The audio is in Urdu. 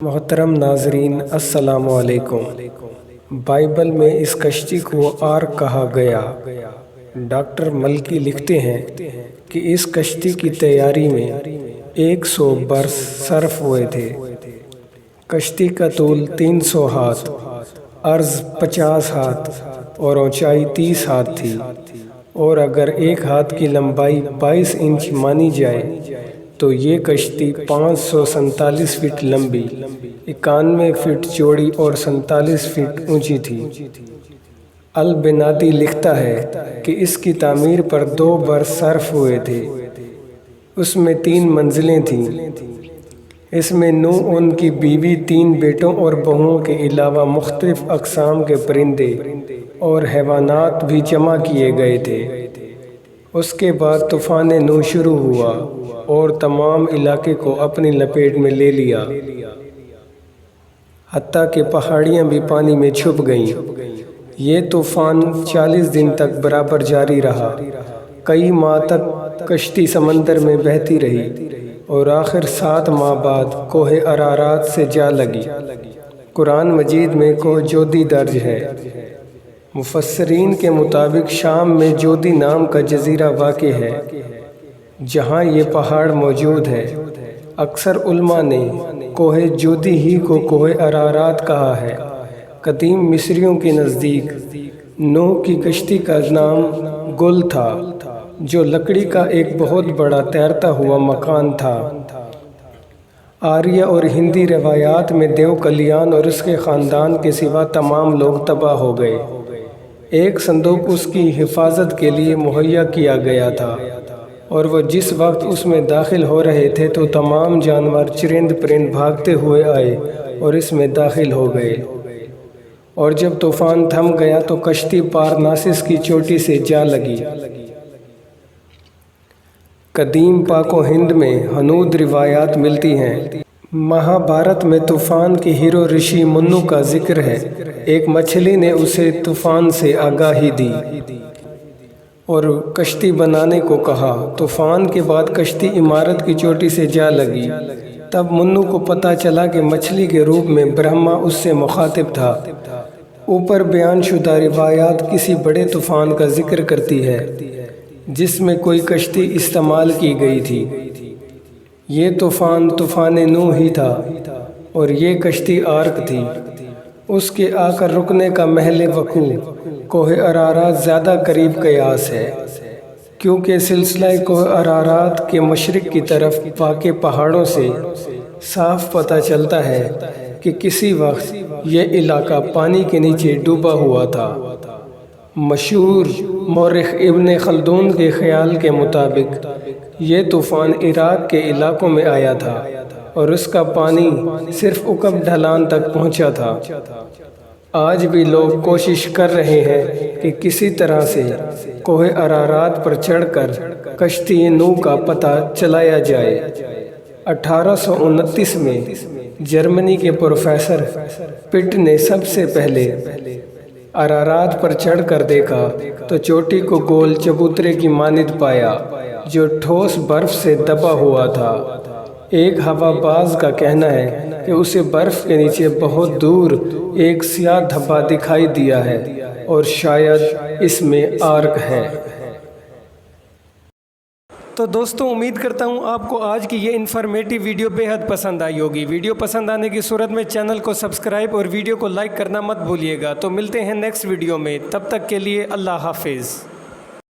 محترم ناظرین السلام علیکم۔ بائبل میں اس کشتی کو آرک کہا گیا۔ ڈاکٹر ملکی لکھتے ہیں کہ اس کشتی کی تیاری میں 100 برس صرف ہوئے تھے۔ کشتی کا طول 300 ہاتھ، عرض 50 ہاتھ اور اونچائی 30 ہاتھ تھی، اور اگر ایک ہاتھ کی لمبائی 22 انچ مانی جائے تو یہ کشتی 547 فٹ لمبی، 91 فٹ چوڑی اور 47 فٹ اونچی تھی۔ البنادی لکھتا ہے کہ اس کی تعمیر پر 2 برس صرف ہوئے تھے۔ اس میں 3 منزلیں تھیں۔ اس میں نوح، ان کی بیوی، 3 بیٹوں اور بہوؤں کے علاوہ مختلف اقسام کے پرندے اور حیوانات بھی جمع کیے گئے تھے۔ اس کے بعد طوفان نوح شروع ہوا اور تمام علاقے کو اپنی لپیٹ میں لے لیا، حتیٰ کہ پہاڑیاں بھی پانی میں چھپ گئیں۔ یہ طوفان 40 دن تک برابر جاری رہا۔ کئی ماہ تک کشتی سمندر میں بہتی رہی اور آخر 7 ماہ بعد کوہ ارارات سے جا لگی۔ قرآن مجید میں کوہ جودی درج ہے۔ مفسرین کے مطابق شام میں جودی نام کا جزیرہ واقع ہے جہاں یہ پہاڑ موجود ہے۔ اکثر علماء نے کوہ جودی ہی کو کوہ ارارات کہا ہے۔ قدیم مصریوں کے نزدیک نوح کی کشتی کا نام گل تھا، جو لکڑی کا ایک بہت بڑا تیرتا ہوا مکان تھا۔ آریہ اور ہندی روایات میں دیو کلیان اور اس کے خاندان کے سوا تمام لوگ تباہ ہو گئے۔ ایک صندوق اس کی حفاظت کے لیے مہیا کیا گیا تھا، اور وہ جس وقت اس میں داخل ہو رہے تھے تو تمام جانور، چرند پرند بھاگتے ہوئے آئے اور اس میں داخل ہو گئے۔ اور جب طوفان تھم گیا تو کشتی پارناسس کی چوٹی سے جا لگی۔ قدیم پاک و ہند میں ہنود روایات ملتی ہیں۔ مہابھارت میں طوفان کے ہیرو رشی منو کا ذکر ہے۔ ایک مچھلی نے اسے طوفان سے آگاہی دی اور کشتی بنانے کو کہا۔ طوفان کے بعد کشتی عمارت کی چوٹی سے جا لگی۔ تب منو کو پتہ چلا کہ مچھلی کے روپ میں برہما اس سے مخاطب تھا۔ اوپر بیان شدہ روایات کسی بڑے طوفان کا ذکر کرتی ہے جس میں کوئی کشتی استعمال کی گئی تھی۔ یہ طوفان نوح ہی تھا اور یہ کشتی آرک تھی۔ اس کے آ کر رکنے کا محل وقوع کوہ ارارات زیادہ قریب قیاس ہے، کیونکہ سلسلہ کوہ ارارات کے مشرق کی طرف واقع پہاڑوں سے صاف پتہ چلتا ہے کہ کسی وقت یہ علاقہ پانی کے نیچے ڈوبا ہوا تھا۔ مشہور مورخ ابن خلدون کے خیال کے مطابق یہ طوفان عراق کے علاقوں میں آیا تھا اور اس کا پانی صرف عقب ڈھلان تک پہنچا تھا۔ آج بھی لوگ کوشش کر رہے ہیں کہ کسی طرح سے کوہ ارارات پر چڑھ کر کشتی نوح کا پتہ چلایا جائے۔ 1829 میں جرمنی کے پروفیسر پٹ نے سب سے پہلے ارارات پر چڑھ کر دیکھا تو چوٹی کو گول چبوترے کی مانند پایا جو ٹھوس برف سے دبا ہوا تھا۔ ایک ہوا باز کا کہنا ہے کہ اسے برف کے نیچے بہت دور ایک سیاہ دھبا دکھائی دیا ہے اور شاید اس میں آرک ہے۔ تو دوستوں، امید کرتا ہوں آپ کو آج کی یہ انفارمیٹیو ویڈیو بے حد پسند آئی ہوگی۔ ویڈیو پسند آنے کی صورت میں چینل کو سبسکرائب اور ویڈیو کو لائک کرنا مت بھولیے گا۔ تو ملتے ہیں نیکسٹ ویڈیو میں، تب تک کے لیے اللہ حافظ۔